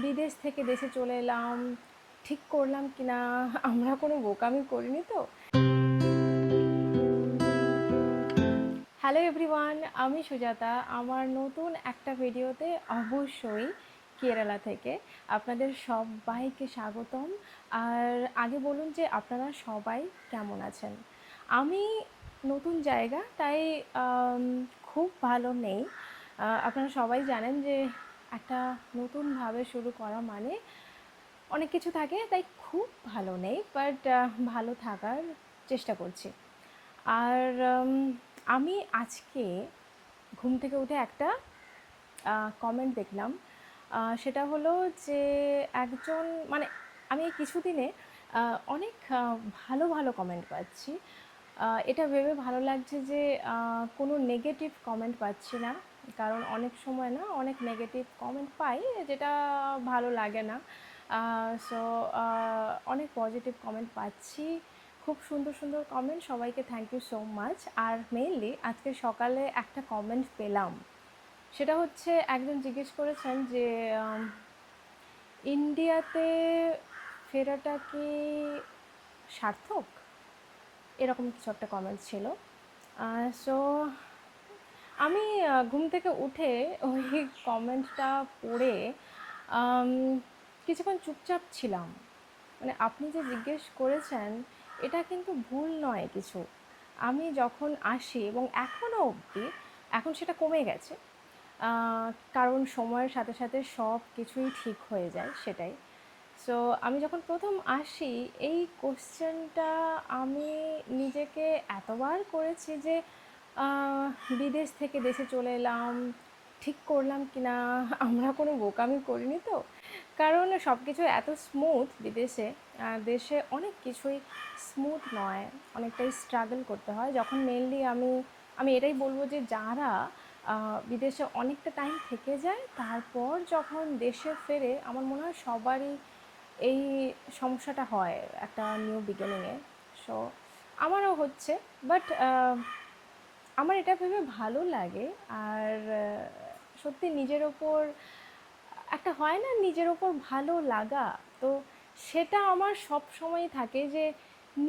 বিদেশ থেকে দেশে চলে এলাম, ঠিক করলাম কিনা, আমরা কোনো বোকামি করিনি তো? হ্যালো এভরিওয়ান, আমি সুজাতা। আমার নতুন একটা ভিডিওতে অবশ্যই কেরালা থেকে আপনাদের সবাইকে স্বাগতম। আর আগে বলুন যে আপনারা সবাই কেমন আছেন। আমি নতুন জায়গা, তাই আম, খুব ভালো নেই। আপনারা সবাই জানেন যে একটা নতুনভাবে শুরু করা মানে অনেক কিছু থাকে, তাই খুব ভালো নেই, বাট ভালো থাকার চেষ্টা করছি। আর আমি আজকে ঘুম থেকে উঠে একটা কমেন্ট দেখলাম। সেটা হলো যে একজন, মানে আমি এই কিছুদিনে অনেক ভালো ভালো কমেন্ট পাচ্ছি। এটা ভেবে ভালো লাগছে যে কোনো নেগেটিভ কমেন্ট পাচ্ছি না, কারণ অনেক সময় না অনেক নেগেটিভ কমেন্ট পাই যেটা ভালো লাগে না। সো অনেক পজিটিভ কমেন্ট পাচ্ছি, খুব সুন্দর সুন্দর কমেন্ট। সবাইকে থ্যাংক ইউ সো মাচ। আর মেইনলি আজকে সকালে একটা কমেন্ট পেলাম, সেটা হচ্ছে একজন জিজ্ঞেস করেছেন যে ইন্ডিয়াতে ফেরাটা কি সার্থক, এরকম কিছু একটা কমেন্ট ছিল। সো আমি ঘুম থেকে উঠে ওই কমেন্টটা পড়ে আম, কিছুক্ষণ চুপচাপ ছিলাম। মানে আপনি যে জিজ্ঞেস করেছেন এটা কিন্তু ভুল নয় কিছু। আমি যখন আসি, এবং এখনও অবধি, এখন সেটা কমে গেছে, আহ, কারণ সময়ের সাথে সাথে সব কিছুই ঠিক হয়ে যায়, সেটাই। সো আমি যখন প্রথম আসি, এই কোশ্চেনটা আমি নিজেকে এতবার করেছি যে আহ, বিদেশ থেকে দেশে চলে এলাম, ঠিক করলাম কিনা, আমরা কোনো বোকামি করিনি তো? কারণ সব কিছু এত স্মুথ বিদেশে, দেশে অনেক কিছুই স্মুথ নয়, অনেকটাই স্ট্রাগল করতে হয়। যখন মেনলি আমি আমি এটাই বলবো যে যারা বিদেশে অনেকটা টাইম থেকে যায়, তারপর যখন দেশে ফেরে, আমার মনে হয় সবারই এই সমস্যাটা হয় একটা নিউ বিগিনিংয়ে। সো আমারও হচ্ছে, বাট আমার এটা ভেবে ভালো লাগে। আর সত্যি নিজের ওপর একটা হয় না, নিজের ওপর ভালো লাগা, তো সেটা আমার সব সময় থাকে যে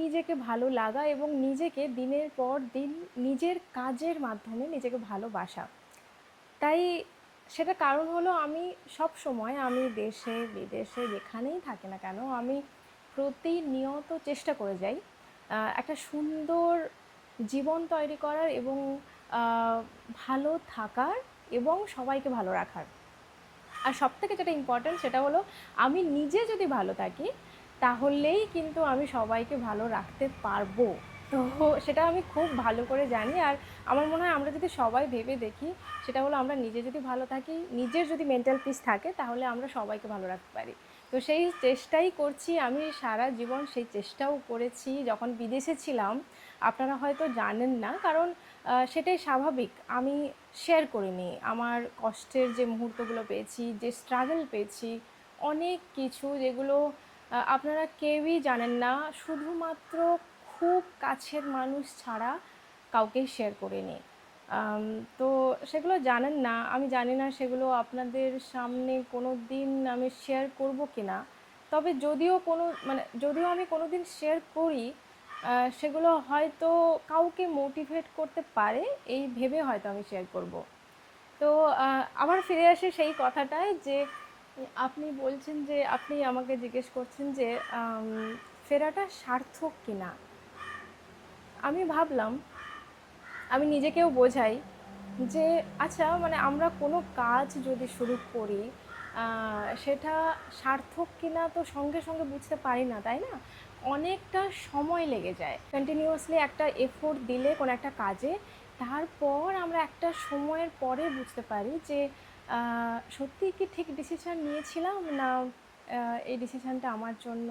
নিজেকে ভালো লাগা এবং নিজেকে দিনের পর দিন নিজের কাজের মাধ্যমে নিজেকে ভালোবাসা। তাই সেটা কারণ হলো আমি সব সময়, আমি দেশে বিদেশে যেখানেই থাকি না কেন, আমি প্রতিনিয়ত চেষ্টা করে যাই একটা সুন্দর জীবন তৈরি করার এবং আহ, ভালো থাকার এবং সবাইকে ভালো রাখার। আর সবথেকে যেটা ইম্পর্ট্যান্ট সেটা হলো আমি নিজে যদি ভালো থাকি, তাহলেই কিন্তু আমি সবাইকে ভালো রাখতে পারবো। তো সেটা আমি খুব ভালো করে জানি। আর আমার মনে হয় আমরা যদি সবাই ভেবে দেখি, সেটা হলো আমরা নিজে যদি ভালো থাকি, নিজের যদি মেন্টাল পিস থাকে, তাহলে আমরা সবাইকে ভালো রাখতে পারি। তো সেই চেষ্টাই করছি আমি সারা জীবন, সেই চেষ্টাও করেছি যখন বিদেশে ছিলাম। আপনারা হয়তো জানেন না, কারণ সেটাই স্বাভাবিক। আমি শেয়ার করিনি আমার কষ্টের যে মুহূর্তগুলো পেয়েছি, যে স্ট্রাগল পেয়েছি, অনেক কিছু যেগুলো আপনারা কেউই জানেন না, শুধুমাত্র খুব কাছের মানুষ ছাড়া কাউকেই শেয়ার করিনি। আম, তো সেগুলো জানেন না, আমি জানি না সেগুলো আপনাদের সামনে কোনো দিন আমি শেয়ার করব কি না। তবে যদিও কোনো, মানে যদিও আমি কোনো দিন শেয়ার করি, সেগুলো হয়তো কাউকে মোটিভেট করতে পারে, এই ভেবে হয়তো আমি শেয়ার করব। তো আবার ফিরে আসে সেই কথাটায় যে আপনি বলছেন যে আপনি আমাকে জিজ্ঞেস করছেন যে ফেরাটা সার্থক কিনা। আমি ভাবলাম, আমি নিজেকেও বোঝাই যে আচ্ছা, মানে আমরা কোনো কাজ যদি শুরু করি, সেটা সার্থক কিনা তো সঙ্গে সঙ্গে বুঝতে পারি না, তাই না? অনেকটা সময় লেগে যায় কন্টিনিউয়াসলি একটা এফোর্ট দিলে কোনো একটা কাজে। তারপর আমরা একটা সময়ের পরে বুঝতে পারি যে সত্যিই কি ঠিক ডিসিশন নিয়েছিলাম, না এই ডিসিশনটা আমার জন্য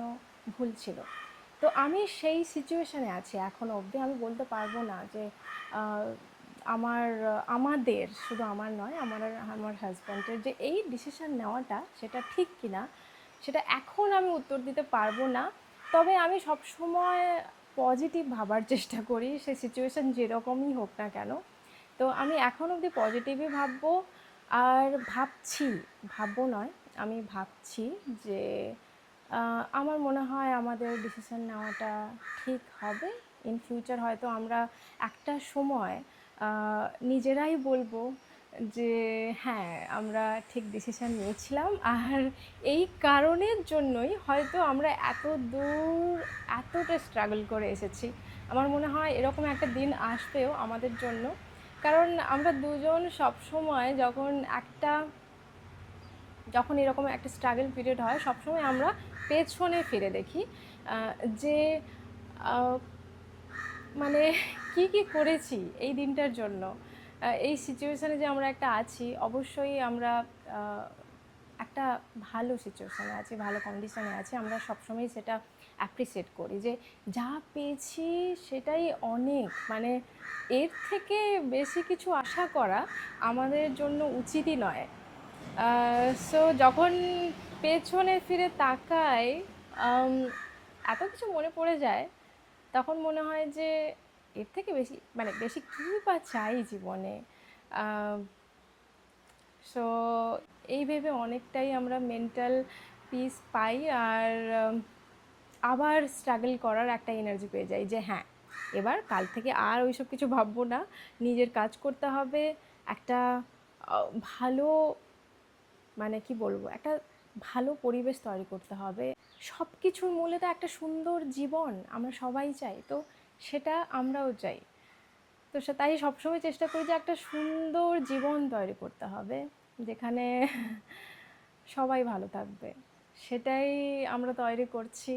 ভুল ছিল। তো আমি সেই সিচুয়েশানে আছি এখনও অবধি। আমি বলতে পারবো না যে আহ, আমাদের, শুধু আমার নয়, আমার আর আমার হাজব্যান্ডের যে এই ডিসিশান নেওয়াটা সেটা ঠিক কিনা, সেটা এখন আমি উত্তর দিতে পারবো না। তবে আমি সব সময় পজিটিভ ভাবার চেষ্টা করি, সে সিচুয়েশান যেরকমই হোক না কেন। তো আমি এখন অবধি পজিটিভই ভাববো। আর ভাবছি, ভাববো নয়, আমি ভাবছি যে আমার মনে হয় আমাদের ডিসিশন নেওয়াটা ঠিক হবে। ইন ফিউচার হয়তো আমরা একটা সময় নিজেরাই বলবো যে হ্যাঁ, আমরা ঠিক ডিসিশন নিয়েছিলাম, আর এই কারণের জন্যই হয়তো আমরা এত দূর এতটা স্ট্রাগল করে এসেছি। আমার মনে হয় এরকম একটা দিন আসবেও আমাদের জন্য, কারণ আমরা দুজন সবসময় যখন এরকম একটা স্ট্রাগল পিরিয়ড হয়, সবসময় আমরা পেছনে ফিরে দেখি যে আহ, মানে কি কি করেছি এই দিনটার জন্য, এই সিচুয়েশানে যে আমরা একটা আছি। অবশ্যই আমরা আহ, একটা ভালো সিচুয়েশানে আছি, ভালো কন্ডিশনে আছি, আমরা সবসময় সেটা অ্যাপ্রিসিয়েট করি যে যা পেয়েছি সেটাই অনেক। মানে এর থেকে বেশি কিছু আশা করা আমাদের জন্য উচিতই নয়। সো যখন পেছনে ফিরে তাকাই, আম, এত কিছু মনে পড়ে যায়, তখন মনে হয় যে এর থেকে বেশি, মানে বেশি কী বা চাই জীবনে। সো এই ভেবে অনেকটাই আমরা মেন্টাল পিস পাই, আর আবার স্ট্রাগল করার একটা এনার্জি পেয়ে যাই যে হ্যাঁ, এবার কাল থেকে আর ওইসব কিছু ভাববো না, নিজের কাজ করতে হবে, একটা ভালো, মানে কি বলবো, একটা ভালো পরিবেশ তৈরি করতে হবে। সব কিছুর মূলে তো একটা সুন্দর জীবন আমরা সবাই চাই, তো সেটা আমরাও চাই। তো তাই সবসময় চেষ্টা করি যে একটা সুন্দর জীবন তৈরি করতে হবে, যেখানে সবাই ভালো থাকবে। সেটাই আমরা তৈরি করছি।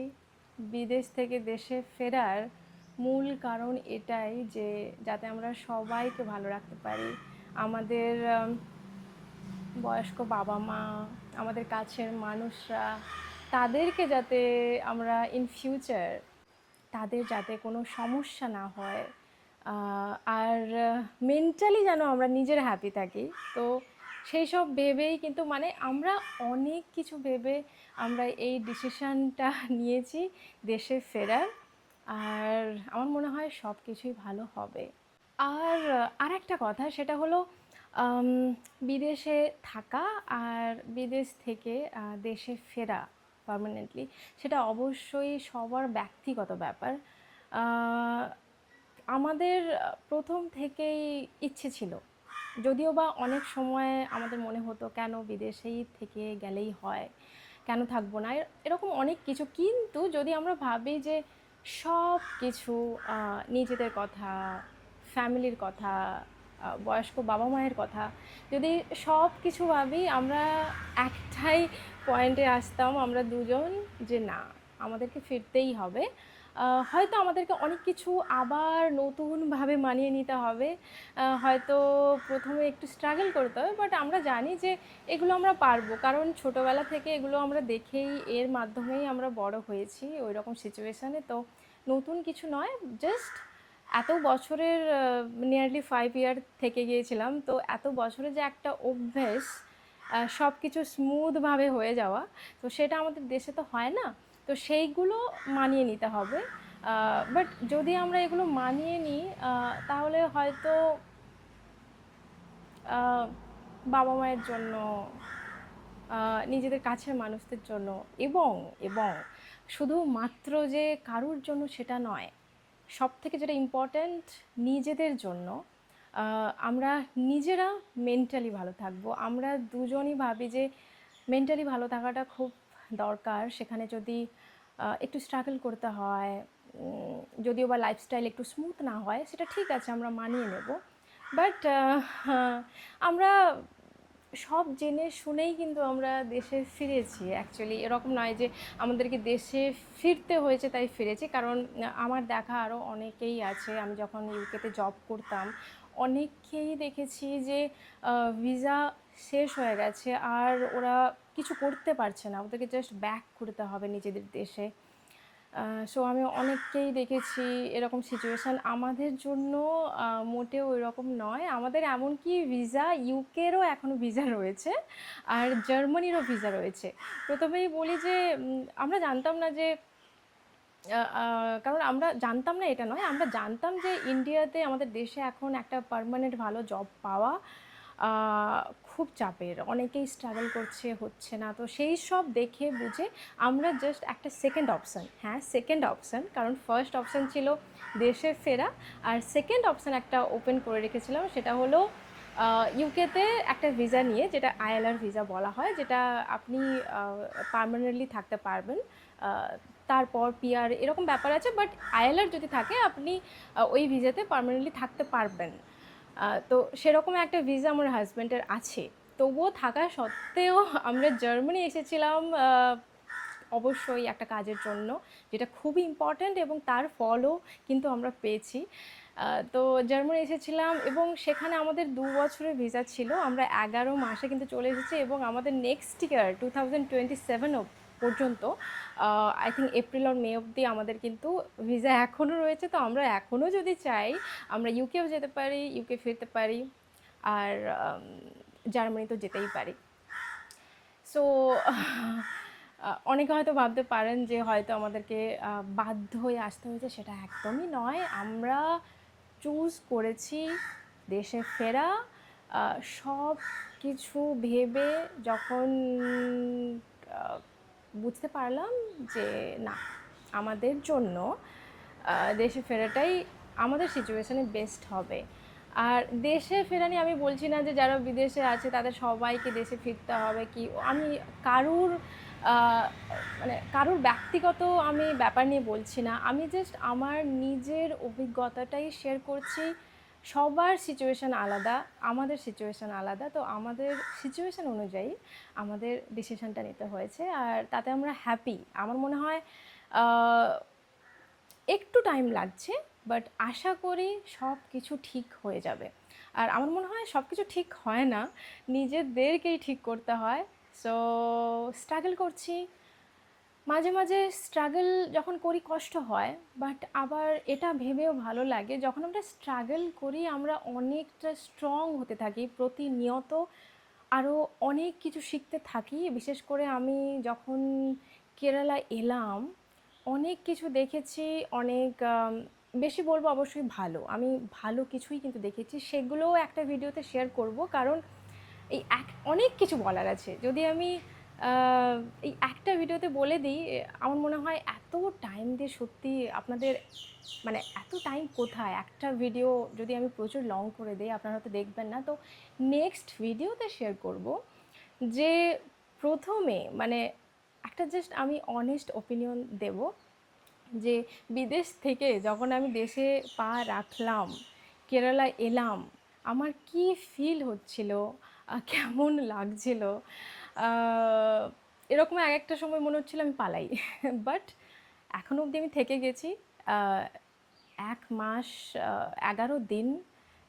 বিদেশ থেকে দেশে ফেরার মূল কারণ এটাই যে যাতে আমরা সবাইকে ভালো রাখতে পারি, আমাদের বয়স্ক বাবা মা, আমাদের কাছের মানুষরা, তাদেরকে যাতে আমরা ইন ফিউচার, তাদের যাতে কোনো সমস্যা না হয়, আর মেন্টালি যেন আমরা নিজের হ্যাপি থাকি। তো সেই সব ভেবেই কিন্তু, মানে আমরা অনেক কিছু ভেবে আমরা এই ডিসিশানটা নিয়েছি দেশে ফেরার। আর আমার মনে হয় সব কিছুই ভালো হবে। আর আরেকটা কথা, সেটা হলো আম, বিদেশে থাকা আর বিদেশ থেকে দেশে ফেরা পার্মানেন্টলি, সেটা অবশ্যই সবার ব্যক্তিগত ব্যাপার। আহ, আমাদের প্রথম থেকেই ইচ্ছে ছিল, যদিও বা অনেক সময় আমাদের মনে হতো কেন বিদেশেই থেকে গেলেই হয়, কেন থাকবো না, এরকম অনেক কিছু। কিন্তু যদি আমরা ভাবি যে সব কিছু, নিজেদের কথা, ফ্যামিলির কথা, বয়স্ক বাবা মায়ের কথা, যদি সব কিছু ভাবি, আমরা একটাই পয়েন্টে আসতাম আমরা দুজন, যে না, আমাদেরকে ফিরতেই হবে। হয়তো আমাদেরকে অনেক কিছু আবার নতুনভাবে মানিয়ে নিতে হবে, হয়তো প্রথমে একটু স্ট্রাগল করতে হবে, বাট আমরা জানি যে এগুলো আমরা পারবো, কারণ ছোটোবেলা থেকে এগুলো আমরা দেখেই, এর মাধ্যমেই আমরা বড় হয়েছি ওই রকম সিচুয়েশানে। তো নতুন কিছু নয়, জাস্ট এত বছরের, নিয়ারলি 5 ইয়ার থেকে গিয়েছিলাম, তো এত বছরের যে একটা অভ্যেস, সব কিছু স্মুথভাবে হয়ে যাওয়া, তো সেটা আমাদের দেশে তো হয় না। তো সেইগুলো মানিয়ে নিতে হবে। বাট যদি আমরা এগুলো মানিয়ে নিই, তাহলে হয়তো বাবা মায়ের জন্য, নিজেদের কাছের মানুষদের জন্য, এবং এবং শুধুমাত্র যে কারুর জন্য সেটা নয়, সব থেকে যেটা ইম্পর্ট্যান্ট, নিজেদের জন্য। আমরা নিজেরা মেন্টালি ভালো থাকবো। আমরা দুজনই ভাবি যে মেন্টালি ভালো থাকাটা খুব দরকার। সেখানে যদি একটু স্ট্রাগল করতে হয়, যদিও বা লাইফস্টাইল একটু স্মুথ না হয়, সেটা ঠিক আছে, আমরা মানিয়ে নেব। বাট আমরা সব জেনে শুনেই কিন্তু আমরা দেশে ফিরেছি। অ্যাকচুয়ালি এরকম নয় যে আমাদেরকে দেশে ফিরতে হয়েছে তাই ফিরেছি, কারণ আমার দেখা আরও অনেকেই আছে। আমি যখন ইউকেতে জব করতাম, অনেককেই দেখেছি যে ভিসা শেষ হয়ে গেছে, আর ওরা কিছু করতে পারছে না, ওদেরকে জাস্ট ব্যাক করতে হবে নিজেদের দেশে। সো আমি অনেককেই দেখেছি এরকম সিচুয়েশান। আমাদের জন্য মোটেও এরকম নয়। আমাদের এমনকি ভিসা, ইউকেরও এখনও ভিসা রয়েছে, আর জার্মানিরও ভিসা রয়েছে। প্রথমেই বলি যে আমরা জানতাম না যে, কারণ আমরা জানতাম না এটা নয়, আমরা জানতাম যে ইন্ডিয়াতে, আমাদের দেশে এখন একটা পার্মানেন্ট ভালো জব পাওয়া খুব চাপের, অনেকেই স্ট্রাগল করছে, হচ্ছে না। তো সেই সব দেখে বুঝে আমরা জাস্ট একটা সেকেন্ড অপশান, হ্যাঁ সেকেন্ড অপশান, কারণ ফার্স্ট অপশান ছিল দেশে ফেরা, আর সেকেন্ড অপশান একটা ওপেন করে রেখেছিলাম, সেটা হলো ইউকেতে একটা ভিসা নিয়ে, যেটা আইএলআর ভিসা বলা হয়, যেটা আপনি পার্মানেন্টলি থাকতে পারবেন। তারপর পিআর এরকম ব্যাপার আছে, বাট আইএলআর যদি থাকে আপনি ওই ভিসাতে পার্মানেন্টলি থাকতে পারবেন। তো সেরকম একটা ভিসা আমার হাজব্যান্ডের আছে, তবুও থাকা সত্ত্বেও আমরা জার্মানি এসেছিলাম অবশ্যই একটা কাজের জন্য, যেটা খুবই ইম্পর্ট্যান্ট, এবং তার ফলও কিন্তু আমরা পেয়েছি। তো জার্মানি এসেছিলাম এবং সেখানে আমাদের 2 বছরের ভিসা ছিল, আমরা 11 মাসে কিন্তু চলে এসেছি, এবং আমাদের নেক্সট ইয়ার 2027 পর্যন্ত, আই থিঙ্ক এপ্রিল আর মে অবধি আমাদের কিন্তু ভিসা এখনও রয়েছে। তো আমরা এখনও যদি চাই আমরা ইউকেও যেতে পারি, ইউকে ফিরতে পারি, আর জার্মানি তো যেতেই পারি। সো অনেকে হয়তো ভাবতে পারেন যে হয়তো আমাদেরকে বাধ্য হয়ে আসতে হয়েছে, সেটা একদমই নয়। আমরা চুজ করেছি দেশে ফেরা। সব কিছু ভেবে যখন বুঝতে পারলাম যে না, আমাদের জন্য দেশে ফেরাটাই আমাদের সিচুয়েশানে বেস্ট হবে। আর দেশে ফেরা নিয়ে আমি বলছি না যে যারা বিদেশে আছে তাদের সবাইকে দেশে ফিরতে হবে, কি আমি কারুর মানে কারুর ব্যক্তিগত আমি ব্যাপার নিয়ে বলছি না, আমি জাস্ট আমার নিজের অভিজ্ঞতাটাই শেয়ার করছি। সবার সিচুয়েশান আলাদা, আমাদের সিচুয়েশান আলাদা, তো আমাদের সিচুয়েশান অনুযায়ী আমাদের ডিসিশানটা নিতে হয়েছে, আর তাতে আমরা হ্যাপি। আমার মনে হয় একটু টাইম লাগছে, বাট আশা করি সব কিছু ঠিক হয়ে যাবে। আর আমার মনে হয় সব কিছু ঠিক হয় না, নিজেদেরকেই ঠিক করতে হয়। সো স্ট্রাগল করছি, মাঝে মাঝে স্ট্রাগল যখন করি কষ্ট হয়, বাট আবার এটা ভেবেও ভালো লাগে, যখন আমরা স্ট্রাগল করি আমরা অনেকটা স্ট্রং হতে থাকি প্রতিনিয়ত, আরও অনেক কিছু শিখতে থাকি। বিশেষ করে আমি যখন কেরালা এলাম, অনেক কিছু দেখেছি, অনেক বেশি বলবো অবশ্যই ভালো, আমি ভালো কিছুই কিন্তু দেখেছি, সেগুলোও একটা ভিডিওতে শেয়ার করব, কারণ এই অনেক কিছু বলার আছে। যদি আমি এই একটা ভিডিওতে বলে দিই, আমার মনে হয় এত টাইম দিয়ে সত্যি আপনাদের মানে এত টাইম কোথায়, একটা ভিডিও যদি আমি প্রচুর লং করে দিই আপনারা হয়তো দেখবেন না। তো নেক্সট ভিডিওতে শেয়ার করব যে প্রথমে মানে একটা জাস্ট আমি অনেস্ট ওপিনিয়ন দেব, যে বিদেশ থেকে যখন আমি দেশে পা রাখলাম, কেরালা এলাম, আমার কি ফিল হচ্ছিল, কেমন লাগছিল। আহ, এরকম এক একটা সময় মনে হচ্ছিল আমি পালাই, বাট এখনও অবধি আমি থেকে গেছি 1 মাস 11 দিন।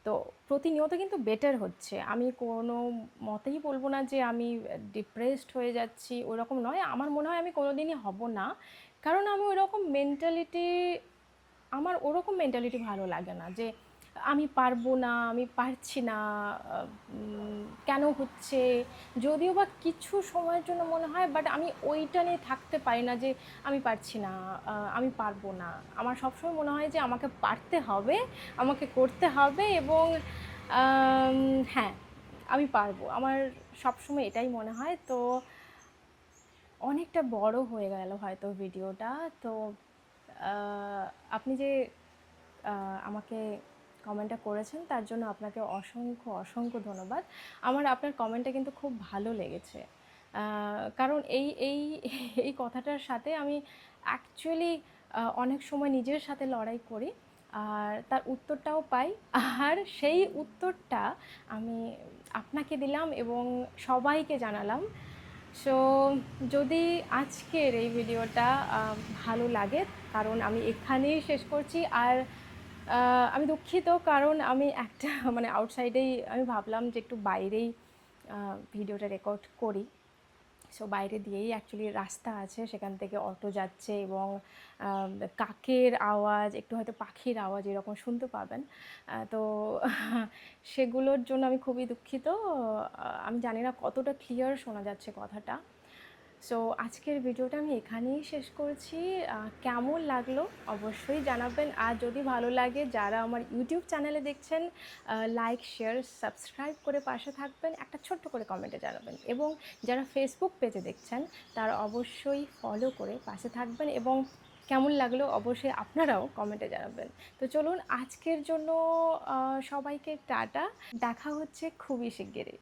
তো প্রতিনিয়ত কিন্তু বেটার হচ্ছে, আমি কোনো মতেই বলবো না যে আমি ডিপ্রেসড হয়ে যাচ্ছি, ওরকম নয়। আমার মনে হয় আমি কোনো দিনই হব না, কারণ আমি ওরকম মেন্টালিটি, আমার ওরকম মেন্টালিটি ভালো লাগে না যে আমি পারবো না, আমি পারছি না, কেন হচ্ছে। যদিও বা কিছু সময়ের জন্য মনে হয়, বাট আমি ওইটা নিয়ে থাকতে পারি না যে আমি পারছি না, আমি পারবো না। আমার সবসময় মনে হয় যে আমাকে পারতে হবে, আমাকে করতে হবে, এবং হ্যাঁ আমি পারবো, আমার সবসময় এটাই মনে হয়। তো অনেকটা বড় হয়ে গেল হয়তো ভিডিওটা। তো আপনি যে আমাকে কমেন্টটা করেছেন তার জন্য আপনাকে অসংখ্য অসংখ্য ধন্যবাদ। আমার আপনার কমেন্টটা কিন্তু খুব ভালো লেগেছে, কারণ এই এই এই কথাটার সাথে আমি অ্যাকচুয়ালি অনেক সময় নিজের সাথে লড়াই করি, আর তার উত্তরটাও পাই, আর সেই উত্তরটা আমি আপনাকে দিলাম এবং সবাইকে জানালাম। সো যদি আজকের এই ভিডিওটা ভালো লাগে, কারণ আমি এখানেই শেষ করছি। আর আমি দুঃখিত, কারণ আমি একটা মানে আউটসাইডেই আমি ভাবলাম যে একটু বাইরেই ভিডিওটা রেকর্ড করি। সো বাইরে দিয়েই অ্যাকচুয়ালি রাস্তা আছে, সেখান থেকে অটো যাচ্ছে, এবং কাকের আওয়াজ, একটু হয়তো পাখির আওয়াজ এরকম শুনতে পাবেন। তো সেগুলোর জন্য আমি খুবই দুঃখিত। আমি জানি না কতটা ক্লিয়ার শোনা যাচ্ছে কথাটা। সো আজকের ভিডিওটা আমি এখানেই শেষ করছি। কেমন লাগলো অবশ্যই জানাবেন। আর যদি ভালো লাগে, যারা আমার ইউটিউব চ্যানেলে দেখছেন, লাইক, শেয়ার, সাবস্ক্রাইব করে পাশে থাকবেন। একটা ছোট্ট করে কমেন্টে জানাবেন। এবং যারা ফেসবুক পেজে দেখছেন, তারা অবশ্যই ফলো করে পাশে থাকবেন এবং কেমন লাগলো অবশ্যই আপনারাও কমেন্টে জানাবেন। তো চলুন আজকের জন্য সবাইকে টাটা। দেখা হচ্ছে খুবই শিগগিরই।